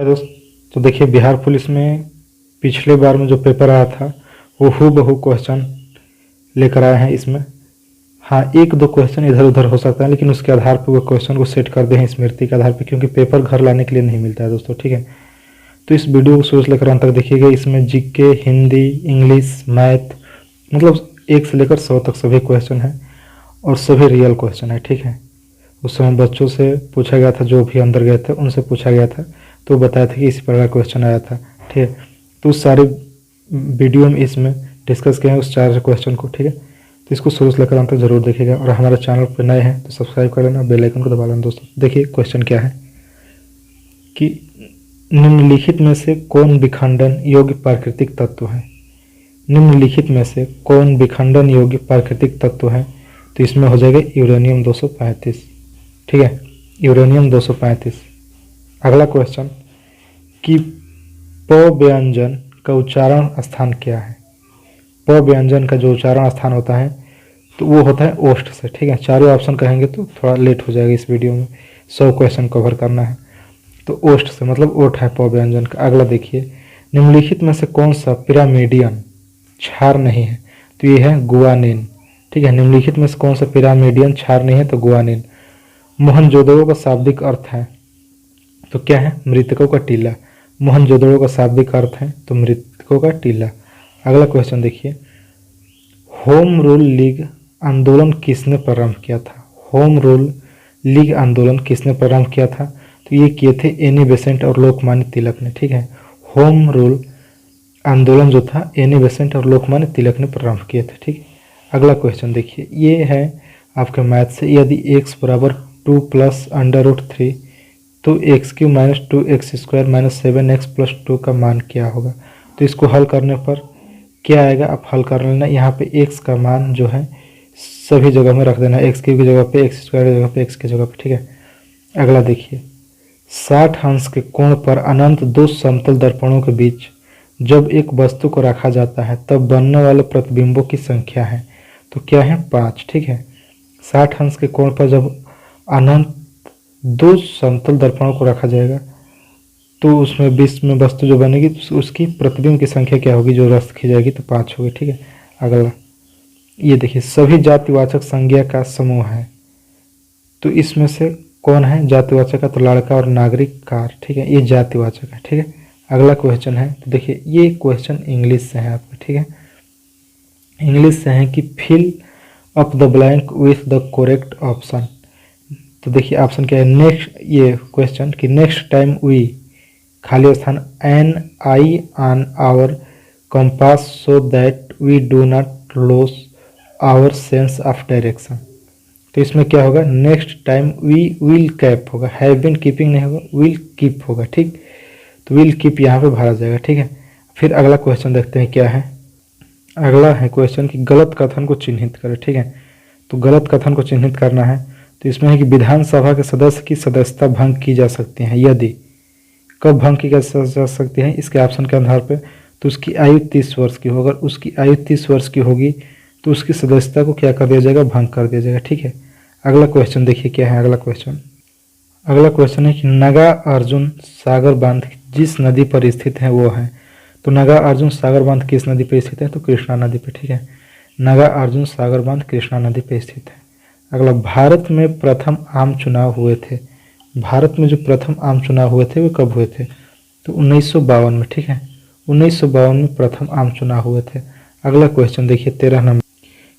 दोस्त, तो देखिए बिहार पुलिस में पिछले बार में जो पेपर आया था वो हूबहू क्वेश्चन लेकर आए हैं इसमें। हाँ, एक दो क्वेश्चन इधर उधर हो सकता है, लेकिन उसके आधार पर वो क्वेश्चन को सेट कर दे हैं स्मृति के आधार पर, क्योंकि पेपर घर लाने के लिए नहीं मिलता है दोस्तों। ठीक है, तो इस वीडियो को शुरू से लेकर अंत तक देखिएगा। इसमें जीके, हिंदी, इंग्लिश, मैथ, मतलब 1 से लेकर 100 तक सभी क्वेश्चन हैं और सभी रियल क्वेश्चन है। ठीक है, उस समय बच्चों से पूछा गया था, जो भी अंदर गए थे उनसे पूछा गया था, तो बताया था कि इसी प्रकार क्वेश्चन आया था। ठीक है, तो उस सारे वीडियो में इसमें डिस्कस किए हैं उस 4 क्वेश्चन को। ठीक है, तो इसको शुरू से लेकर अंत तक जरूर देखिएगा, और हमारे चैनल पर नए हैं तो सब्सक्राइब कर लेना, बेल आइकन को दबा लेना। दोस्तों देखिए क्वेश्चन क्या है कि निम्नलिखित में से कौन विखंडन योग्य प्राकृतिक तत्व है। निम्नलिखित में से कौन विखंडन योग्य प्राकृतिक तत्व है, तो इसमें हो जाएगा यूरेनियम 235। ठीक है, यूरेनियम 235। अगला क्वेश्चन कि प व्यंजन का उच्चारण स्थान क्या है। प व्यंजन का जो उच्चारण स्थान होता है तो वो होता है ओष्ठ से। ठीक है, चारों ऑप्शन कहेंगे तो थोड़ा लेट हो जाएगा इस वीडियो में, 100 क्वेश्चन कवर करना है, तो ओष्ठ से मतलब ओठ है प व्यंजन का। अगला देखिए, निम्नलिखित में से कौन सा पिरामिडियन क्षार नहीं है, तो ये है गुआनिन। ठीक है, निम्नलिखित में से कौन सा पिरामिडियन क्षार नहीं है, तो गुआनिन। मोहनजोदड़ो का शाब्दिक अर्थ है तो क्या है, मृतकों का टीला। मोहनजोदड़ो का शाब्दिक अर्थ है तो मृतकों का टीला। अगला क्वेश्चन देखिए, होम रूल लीग आंदोलन किसने प्रारंभ किया था। होम रूल लीग आंदोलन किसने प्रारंभ किया था, तो ये किए थे एनी बेसेंट और लोकमान्य तिलक ने। ठीक है, होम रूल आंदोलन जो था एनी बेसेंट और लोकमान्य तिलक ने प्रारंभ किए थे। ठीक है, अगला क्वेश्चन देखिए, ये है आपके मैथ से। यदि x बराबर 2 प्लस √3 तो x³ minus 2x² minus 7x plus 2 का मान क्या होगा। तो इसको हल करने पर क्या आएगा, आप हल कर लेना। यहाँ पे x का मान जो है सभी जगह में रख देना, x³ की जगह पे, x² की जगह पे, x की जगह पे। ठीक है, अगला देखिए, 60 अंश के कोण पर अनंत 2 समतल दर्पणों के बीच जब एक वस्तु को रखा जाता है तब बनने वाले प्रतिबिंबों की संख्या है, तो क्या है, 5। ठीक है, 60 अंश के कोण पर जब अनंत 2 समतल दर्पणों को रखा जाएगा तो उसमें बीच में वस्तु जो बनेगी तो उसकी प्रतिबिंब की संख्या क्या होगी, जो रखी जाएगी, तो 5 होगी। ठीक है, अगला ये देखिए, सभी जातिवाचक संज्ञा का समूह है, तो इसमें से कौन है जातिवाचक का, तो लड़का और नागरिक कार। ठीक है, ये जातिवाचक है। ठीक है, अगला क्वेश्चन है, तो देखिए ये क्वेश्चन इंग्लिश से है आपका। ठीक है, इंग्लिश से है कि fill up the blank with the correct option. तो देखिए ऑप्शन क्या है, नेक्स्ट, ये क्वेश्चन कि नेक्स्ट टाइम वी खाली स्थान an eye on our compass so that we do not lose our sense of direction. तो इसमें क्या होगा, next time we will keep होगा, हैव बीन कीपिंग नहीं होगा, विल कीप होगा। ठीक, तो विल कीप यहाँ पे भरा जाएगा। ठीक है, फिर अगला क्वेश्चन देखते हैं क्या है। अगला है क्वेश्चन कि गलत कथन को चिन्हित करें। ठीक है, तो गलत कथन को चिन्हित करना है, तो इसमें है कि विधानसभा के सदस्य की सदस्यता भंग की जा सकती है, यदि कब भंग की जा सकती है, इसके ऑप्शन के आधार पर, तो उसकी आयु 30 वर्ष की हो। अगर उसकी आयु 30 वर्ष की होगी तो उसकी सदस्यता को क्या कर दिया जाएगा, भंग कर दिया जाएगा। ठीक है, अगला क्वेश्चन देखिए क्या है। अगला क्वेश्चन है कि नगा अर्जुन सागर बांध जिस नदी पर स्थित है वो है, तो नगा अर्जुन सागर बांध किस नदी पर स्थित है, तो कृष्णा नदी पर। ठीक है, नगा अर्जुन सागर बांध कृष्णा नदी पर स्थित है। अगला, भारत में प्रथम आम चुनाव हुए थे। भारत में जो प्रथम आम चुनाव हुए थे वो कब हुए थे, तो 1952 में। ठीक है, 1952 में प्रथम आम चुनाव हुए थे। अगला क्वेश्चन देखिए 13 नंबर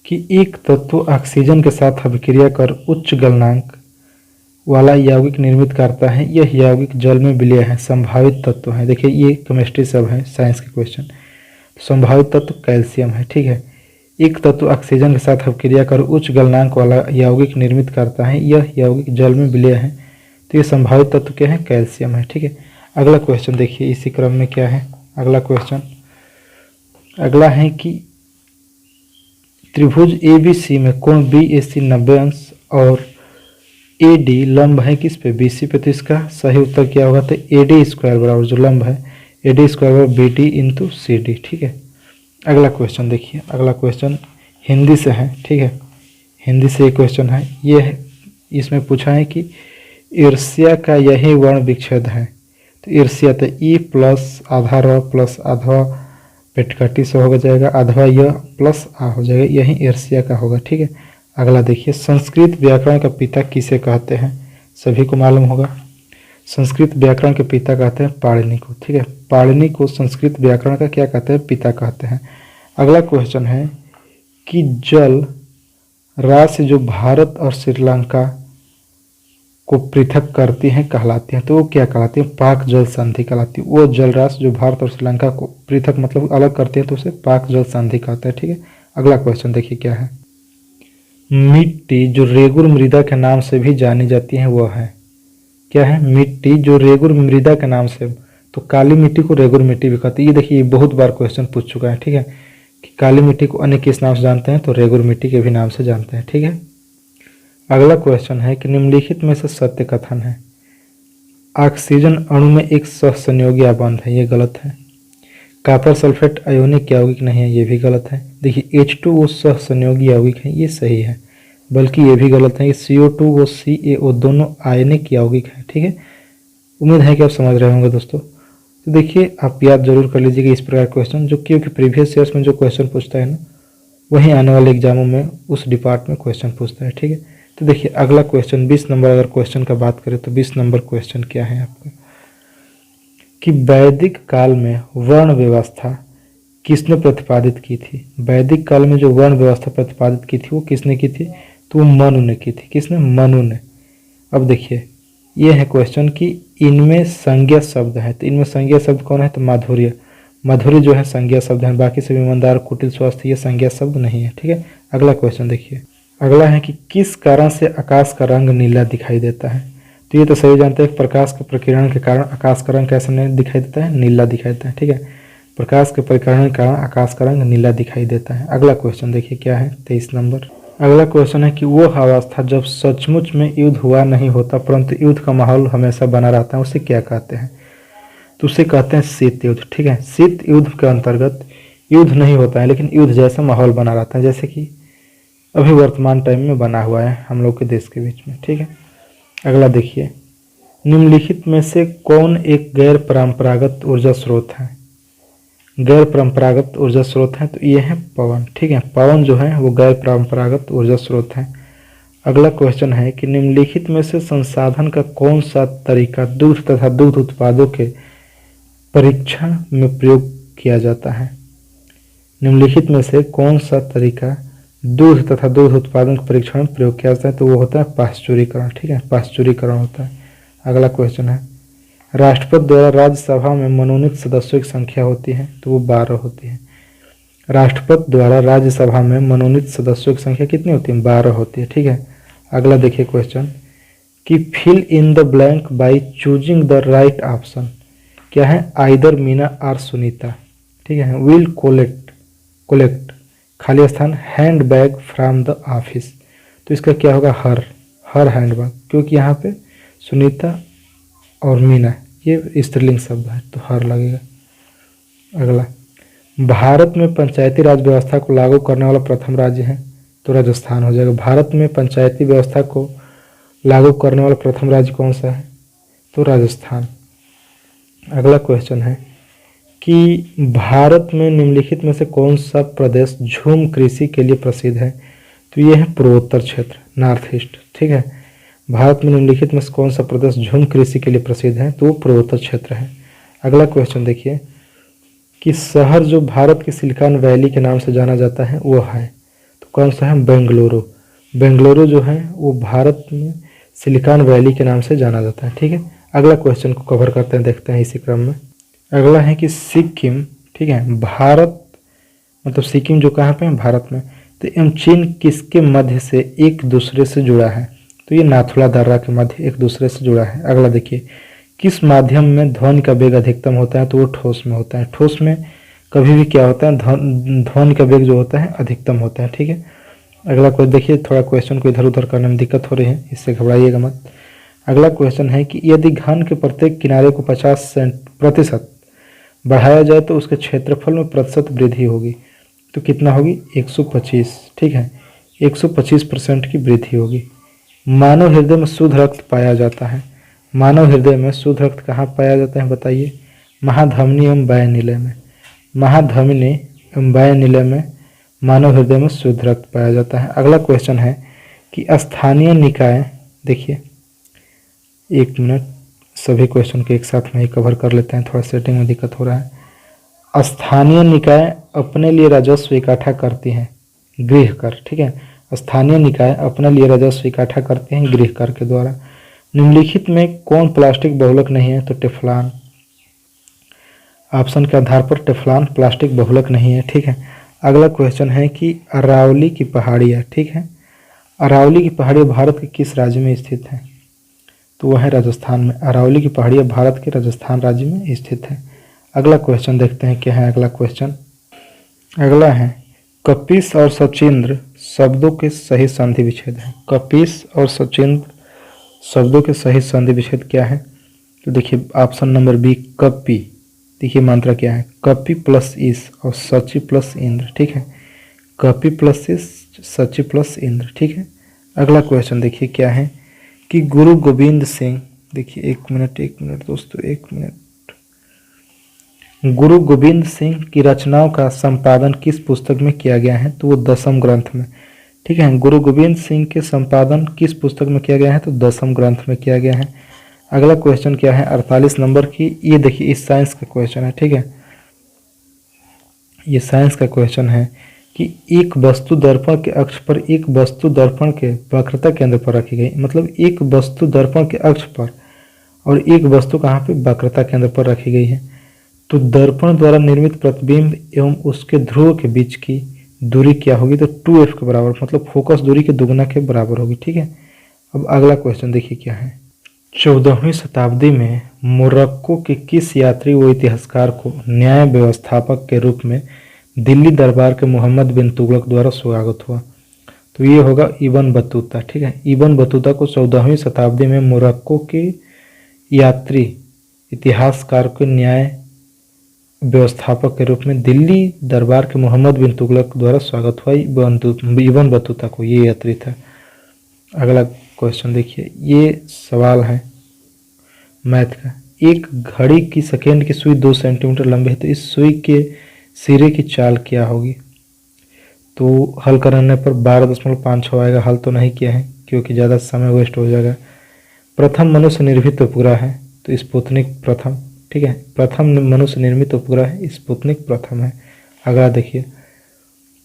कि एक तत्व ऑक्सीजन के साथ अभिक्रिया कर उच्च गलनांक वाला यौगिक निर्मित करता है, यह यौगिक जल में विलय है, संभावित तत्व है। देखिए ये केमिस्ट्री सब है, साइंस के क्वेश्चन। संभावित तत्व कैल्शियम है। ठीक है, एक तत्व ऑक्सीजन के साथ अभिक्रिया कर उच्च गलनांक वाला यौगिक निर्मित करता है, यह यौगिक जल में विलय है, तो ये संभावित तत्व क्या है, कैल्शियम है। ठीक है, अगला क्वेश्चन देखिए इसी क्रम में क्या है। अगला क्वेश्चन अगला है कि त्रिभुज ABC में कोण BAC 90 अंश और AD लंब है किस पे, BC पे, तो इसका सही उत्तर क्या होगा, तो AD² बराबर जो लंब है AD² बराबर BD इंटू CD। ठीक है, अगला क्वेश्चन देखिए। अगला क्वेश्चन हिंदी से है। ठीक है, हिंदी से एक क्वेश्चन है, ये है, इसमें पूछा है कि ईर्ष्या का यही वर्ण विच्छेद है, तो ईर्ष्या, तो ई प्लस आधा र प्लस आधा पेटकटी से हो जाएगा, आधा य प्लस आ हो जाएगा, यही ईर्ष्या का होगा। ठीक है, अगला देखिए, संस्कृत व्याकरण का पिता किसे कहते हैं? सभी को मालूम होगा, संस्कृत व्याकरण के पिता कहते हैं पाणिनि को। ठीक है, पाणिनि को संस्कृत व्याकरण का क्या कहते हैं? पिता कहते हैं। अगला क्वेश्चन है कि जल राशि जो भारत और श्रीलंका को पृथक करती हैं कहलाती हैं, तो वो क्या कहलाती है? पाक जल संधि कहलाती है। वो जल राशि जो भारत और श्रीलंका को पृथक मतलब अलग करती है तो उसे पाक जल संधि कहते हैं। ठीक है, अगला क्वेश्चन देखिए क्या है। मिट्टी जो रेगुर मृदा के नाम से भी जानी जाती है वह है, क्या है? मिट्टी जो रेगुर मृदा के नाम से, तो काली मिट्टी को रेगुर मिट्टी भी कहती है। ये देखिए, बहुत बार क्वेश्चन पूछ चुका है। ठीक है, कि काली मिट्टी को अन्य किस नाम से जानते हैं? तो रेगुर मिट्टी के भी नाम से जानते हैं। ठीक है, अगला क्वेश्चन है कि निम्नलिखित में से सत्य कथन है। ऑक्सीजन अणु में एक सहसंयोगी आबंध है, ये गलत है। कॉपर सल्फेट अयोनिक यौगिक नहीं है, ये भी गलत है। देखिए H2O सहसंयोगी यौगिक है, ये सही है, बल्कि ये भी गलत है। CO2 व CaO दोनों आयनिक यौगिक है। ठीक है, उम्मीद है कि आप समझ रहे होंगे दोस्तों। तो देखिए, आप याद जरूर कर लीजिएगा इस प्रकार क्वेश्चन, जो क्योंकि प्रीवियस ईयर्स में जो क्वेश्चन पूछता है ना, वही आने वाले एग्जामों में उस डिपार्ट में क्वेश्चन पूछता है। ठीक है, तो देखिए अगला क्वेश्चन 20 नंबर, अगर क्वेश्चन का बात करें तो 20 नंबर क्वेश्चन क्या है आपका, कि वैदिक काल में वर्ण व्यवस्था किसने प्रतिपादित की थी? वैदिक काल में जो वर्ण व्यवस्था प्रतिपादित की थी वो किसने की थी? तो वो मनु ने की थी। किसने? मनु ने। अब देखिए, ये है क्वेश्चन कि इनमें संज्ञा शब्द है, तो इनमें संज्ञा शब्द कौन है? तो माधुर्य। माधुर्य जो है संज्ञा शब्द है, बाकी सभी मंदार, कुटिल, स्वस्थ ये संज्ञा शब्द नहीं है। ठीक है, अगला क्वेश्चन देखिए, अगला है कि किस कारण से आकाश का रंग नीला दिखाई देता है? तो ये तो सही जानते हैं, प्रकाश के प्रकीर्णन के कारण आकाश का रंग कैसा नहीं दिखाई देता है? नीला दिखाई देता है। ठीक है, प्रकाश के प्रकीर्णन के कारण आकाश का रंग नीला दिखाई देता है। अगला क्वेश्चन देखिए क्या है, 23 नंबर। अगला क्वेश्चन है कि वो अवस्था जब सचमुच में युद्ध हुआ नहीं होता परंतु युद्ध का माहौल हमेशा बना रहता है, उसे क्या कहते हैं? तो उसे कहते हैं शीत युद्ध। ठीक है, शीत युद्ध के अंतर्गत युद्ध नहीं होता है लेकिन युद्ध जैसा माहौल बना रहता है, जैसे कि अभी वर्तमान टाइम में बना हुआ है हम लोग के देश के बीच में। ठीक है, अगला देखिए, निम्नलिखित में से कौन एक गैर परंपरागत ऊर्जा स्रोत है? गैर परंपरागत ऊर्जा स्रोत है, तो ये है पवन। ठीक है, पवन जो है वो गैर परंपरागत ऊर्जा स्रोत है। अगला क्वेश्चन है कि निम्नलिखित में से संसाधन का कौन सा तरीका दूध तथा दूध उत्पादों के परीक्षण में प्रयोग किया जाता है? निम्नलिखित में से कौन सा तरीका दूध तथा दूध उत्पादन के परीक्षण में प्रयोग किया जाता है? तो वो होता है पाश्चुरीकरण। ठीक है, पाश्चुरीकरण होता है। अगला क्वेश्चन है, राष्ट्रपति द्वारा राज्यसभा में मनोनीत सदस्यों की संख्या होती है, तो वो 12 होती है। राष्ट्रपति द्वारा राज्यसभा में मनोनीत सदस्यों की संख्या कितनी होती है? 12 होती है। ठीक है, अगला देखिए क्वेश्चन कि fill in the blank by choosing the right option, क्या है? आइदर मीना और सुनीता। ठीक है, विल कोलेक्ट खाली स्थान hand bag from the office, तो इसका क्या होगा? हर हैंड बैग, क्योंकि यहाँ पे सुनीता और मीना ये स्त्रीलिंग शब्द है तो हर लगेगा। अगला, भारत में पंचायती राज व्यवस्था को लागू करने वाला प्रथम राज्य है, तो राजस्थान हो जाएगा। भारत में पंचायती व्यवस्था को लागू करने वाला प्रथम राज्य कौन सा है? तो राजस्थान। अगला क्वेश्चन है कि भारत में निम्नलिखित में से कौन सा प्रदेश झूम कृषि के लिए प्रसिद्ध है? तो ये है पूर्वोत्तर क्षेत्र, नॉर्थ ईस्ट। ठीक है, भारत में निम्नलिखित में से कौन सा प्रदेश झूम कृषि के लिए प्रसिद्ध है? तो वो पूर्वोत्तर क्षेत्र है। अगला क्वेश्चन देखिए कि शहर जो भारत के सिलिकॉन वैली के नाम से जाना जाता है वो है, तो कौन सा है? बेंगलुरु। बेंगलुरु जो है वो भारत में सिलिकॉन वैली के नाम से जाना जाता है। ठीक है, अगला क्वेश्चन को कवर करते हैं, देखते हैं इसी क्रम में। अगला है कि सिक्किम, ठीक है, भारत मतलब सिक्किम जो कहाँ पे है? भारत में। तो एवं चीन किसके मध्य से एक दूसरे से जुड़ा है? तो ये नाथुला दर्रा के मध्य एक दूसरे से जुड़ा है। अगला देखिए, किस माध्यम में ध्वनि का वेग अधिकतम होता है? तो वो ठोस में होता है। ठोस में कभी भी क्या होता है? ध्वनि का वेग जो होता है अधिकतम होता है। ठीक है, अगला क्वेश्चन देखिए, थोड़ा क्वेश्चन को इधर उधर करने में दिक्कत हो रही है, इससे घबराइएगा मत। अगला क्वेश्चन है कि यदि घन के प्रत्येक किनारे को 50% बढ़ाया जाए तो उसके क्षेत्रफल में प्रतिशत वृद्धि होगी, तो कितना होगी? 125। ठीक है, 125% की वृद्धि होगी। मानव हृदय में शुद्ध रक्त पाया जाता है, मानव हृदय में शुद्ध रक्त कहाँ पाया जाता है बताइए? महाधमनी एवं वायुनिलय में। महाधमनी एवं वायुनिलय में मानव हृदय में शुद्ध रक्त पाया जाता है। अगला क्वेश्चन है कि स्थानीय निकाय, देखिए 1 मिनट, सभी क्वेश्चन के एक साथ में ही कवर कर लेते हैं, थोड़ा सेटिंग में दिक्कत हो रहा है। स्थानीय निकाय अपने लिए राजस्व इकट्ठा करती हैं गृह कर, ठीक है। स्थानीय निकाय अपने लिए राजस्व इकट्ठा करते हैं गृह कर के द्वारा। निम्नलिखित में कौन प्लास्टिक बहुलक नहीं है? तो टेफ्लॉन। ऑप्शन के आधार पर टेफ्लॉन प्लास्टिक बहुलक नहीं है, ठीक है। अगला क्वेश्चन है कि अरावली की पहाड़ियाँ, ठीक है, अरावली की पहाड़ियाँ भारत के किस राज्य में स्थित है? तो वह है राजस्थान में। अरावली की पहाड़ियाँ भारत के राजस्थान राज्य में स्थित है। अगला क्वेश्चन देखते हैं क्या है अगला क्वेश्चन। अगला है कपीस और सचिंद्र शब्दों के सही संधि विच्छेद है। कपीस और सचिंद्र शब्दों के सही संधि विच्छेद क्या है? तो देखिए ऑप्शन नंबर बी कपी। देखिए मात्रा क्या है? कपी प्लस इस और सची प्लस इंद्र, ठीक है। कपी प्लस इस, सची प्लस इंद्र, ठीक है। अगला क्वेश्चन देखिए क्या है कि गुरु गोविंद सिंह, देखिए 1 मिनट दोस्तों, 1 मिनट। गुरु गोविंद सिंह की रचनाओं का संपादन किस पुस्तक में किया गया है? तो वो 10वें ग्रंथ में, ठीक है। गुरु गोविंद सिंह के संपादन किस पुस्तक में किया गया है? तो 10वें ग्रंथ में किया गया है। अगला क्वेश्चन क्या है 48 नंबर की, ये देखिए इस साइंस का क्वेश्चन है, ठीक है। ये साइंस का क्वेश्चन है कि एक वस्तु दर्पण के अक्ष पर एक वस्तु दर्पण के वक्रता केंद्र पर रखी गई। मतलब एक वस्तु दर्पण के अक्ष पर और एक वस्तु कहाँ पे? वक्रता केंद्र पर रखी गई है। तो दर्पण द्वारा निर्मित प्रतिबिंब एवं उसके ध्रुव के बीच की दूरी क्या होगी? तो 2f के बराबर, मतलब फोकस दूरी के दुगुना के बराबर होगी, ठीक है। अब अगला क्वेश्चन देखिए क्या है। 14वीं शताब्दी में मोरक्को के किस यात्री व इतिहासकार को न्याय व्यवस्थापक के रूप में दिल्ली दरबार के मोहम्मद बिन तुगलक द्वारा स्वागत हुआ? तो ये होगा इब्न बतूता, ठीक है। इब्न बतूता को 14वीं शताब्दी में मोरक्को के यात्री इतिहासकार को न्याय व्यवस्थापक के रूप में दिल्ली दरबार के मोहम्मद बिन तुगलक द्वारा स्वागत हुआ। इब्न बतूता को, ये यात्री था। अगला क्वेश्चन देखिए, ये सवाल है मैथ का। एक घड़ी की सेकेंड की सुई 2 सेंटीमीटर लंबी है, तो इस सुई के सिरे की चाल क्या होगी? तो हल करने पर 12.56 आएगा। हल तो नहीं किया है क्योंकि ज़्यादा समय वेस्ट हो जाएगा। प्रथम मनुष्य निर्मित उपग्रह है तो स्पुतनिक प्रथम, ठीक है। प्रथम मनुष्य निर्मित उपग्रह है स्पुतनिक प्रथम है। अगला देखिए,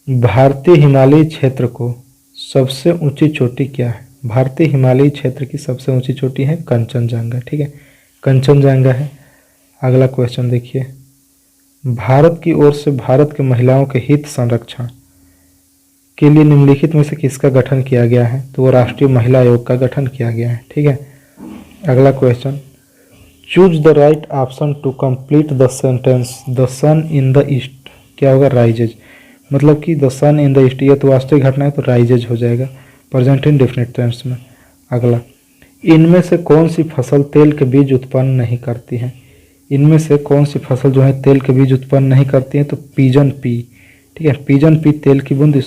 भारतीय हिमालयी क्षेत्र को सबसे ऊंची चोटी क्या है? भारतीय हिमालयी क्षेत्र की सबसे ऊंची चोटी है कंचनजंगा, ठीक है, कंचनजंगा है। अगला क्वेश्चन देखिए, भारत की ओर से भारत के महिलाओं के हित संरक्षण के लिए निम्नलिखित में से किसका गठन किया गया है? तो वो राष्ट्रीय महिला आयोग का गठन किया गया है, ठीक है। अगला question, choose the right option to complete the sentence the sun in the east. क्या होगा? राइजेज। मतलब कि the sun in the east, ये तो वास्तविक घटना है तो राइजेज हो जाएगा प्रेजेंट इंडेफिनिट टेंस में। अगला, इनमें से कौन सी फसल तेल के बीज उत्पन्न नहीं करती है? इनमें से कौन सी फसल जो है तेल के बीज उत्पन्न नहीं करती है? तो पिजन पी, ठीक है, पिजन पी तेल की बूंद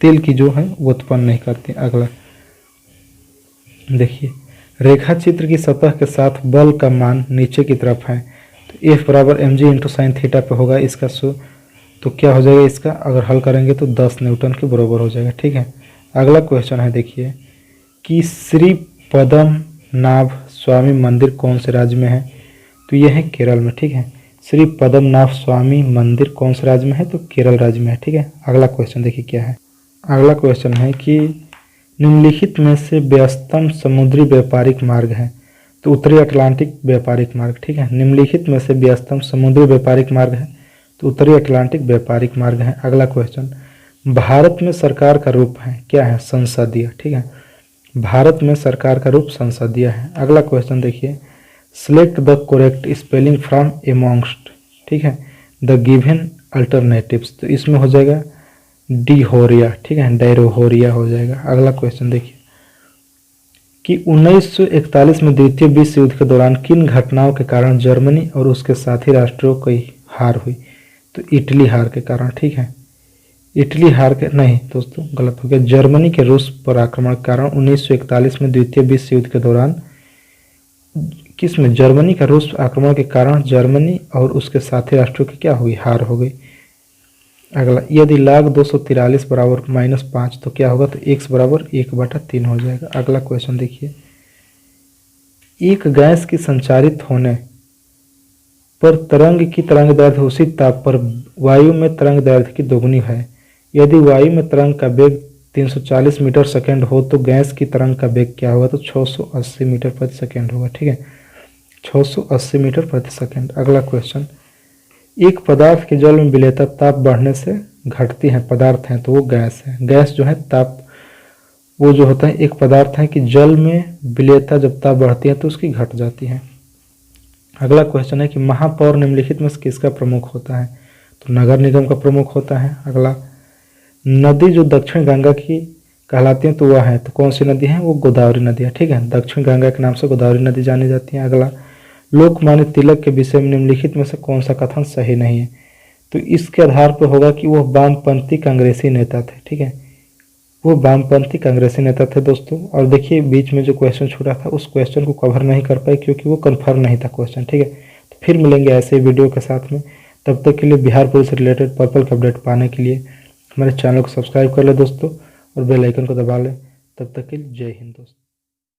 तेल की जो है वो उत्पन्न नहीं करती। अगला देखिए, रेखा चित्र की सतह के साथ बल का मान नीचे की तरफ है तो F बराबर mg इंटू साइन थीटा पे होगा इसका तो क्या हो जाएगा इसका? अगर हल करेंगे तो 10 न्यूटन के बराबर हो जाएगा, ठीक है। अगला क्वेश्चन है देखिए कि श्री पद्मनाभ स्वामी मंदिर कौन से राज्य में है? तो यह है केरल में, ठीक है। श्री पद्मनाभ स्वामी मंदिर कौन से राज्य में है? तो केरल राज्य में है, ठीक है। अगला क्वेश्चन देखिए क्या है। अगला क्वेश्चन है कि निम्नलिखित में से व्यस्तम समुद्री व्यापारिक मार्ग है? तो उत्तरी अटलांटिक व्यापारिक मार्ग, ठीक है। निम्नलिखित में से व्यस्तम समुद्री व्यापारिक मार्ग है तो उत्तरी अटलांटिक व्यापारिक मार्ग है। अगला क्वेश्चन, भारत में सरकार का रूप है क्या है? संसदीय, ठीक है। भारत में सरकार का रूप संसदीय है। अगला क्वेश्चन देखिए, select the correct spelling from amongst, ठीक है, द गिवन अल्टरनेटिव्स। तो इसमें हो जाएगा डिहोरिया, ठीक है, डायरोहोरिया हो जाएगा। अगला क्वेश्चन देखिए कि 1941 में द्वितीय विश्व युद्ध के दौरान किन घटनाओं के कारण जर्मनी और उसके साथी राष्ट्रों की हार हुई? तो इटली हार के कारण, ठीक है। इटली हार के नहीं दोस्तों, गलत हो गया। जर्मनी के रूस पर आक्रमण के कारण 1941 में द्वितीय विश्व युद्ध के दौरान किस में, जर्मनी का रूस आक्रमण के कारण जर्मनी और उसके साथी राष्ट्रों की क्या हुई, हार हो गई। अगला, यदि log 243 बराबर -5 तो क्या होगा, तो x बराबर 1/3 हो जाएगा। अगला क्वेश्चन देखिए, एक गैस की संचारित होने पर तरंग की तरंग दैर्ध्य उसी ताप पर वायु में तरंग दैर्ध्य की दोगुनी है। यदि वायु में तरंग का वेग 340 मीटर सेकेंड हो तो गैस की तरंग का वेग क्या होगा, तो 680 मीटर प्रति सेकेंड होगा। ठीक है, 680 मीटर प्रति सेकेंड। अगला क्वेश्चन, एक पदार्थ के जल में विलेयता ताप बढ़ने से घटती है, पदार्थ है तो वो गैस है। गैस जो है ताप, वो जो होता है एक पदार्थ है कि जल में विलेयता जब ताप बढ़ती है तो उसकी घट जाती है। अगला क्वेश्चन है कि महापौर निम्नलिखित में से किसका प्रमुख होता है, तो नगर निगम का प्रमुख होता है। अगला, नदी जो दक्षिण गंगा की कहलाती है तो वह है, तो कौन सी नदी है, वो गोदावरी नदी है। ठीक है, दक्षिण गंगा के नाम से गोदावरी नदी जानी जाती है। अगला, लोकमान्य तिलक के विषय में निम्नलिखित में से कौन सा कथन सही नहीं है, तो इसके आधार पर होगा कि वह वामपंथी कांग्रेसी नेता थे। ठीक है, वो वामपंथी कांग्रेसी नेता थे दोस्तों। और देखिए बीच में जो क्वेश्चन छूटा था उस क्वेश्चन को कवर नहीं कर पाए क्योंकि वो कन्फर्म नहीं था क्वेश्चन। ठीक है, तो फिर मिलेंगे ऐसे वीडियो के साथ में। तब तक के लिए बिहार पुलिस से रिलेटेड पर्पल का अपडेट पाने के लिए हमारे चैनल को सब्सक्राइब कर ले दोस्तों और बेल आइकन को दबा लें। तब तक के लिए जय हिंद दोस्तों।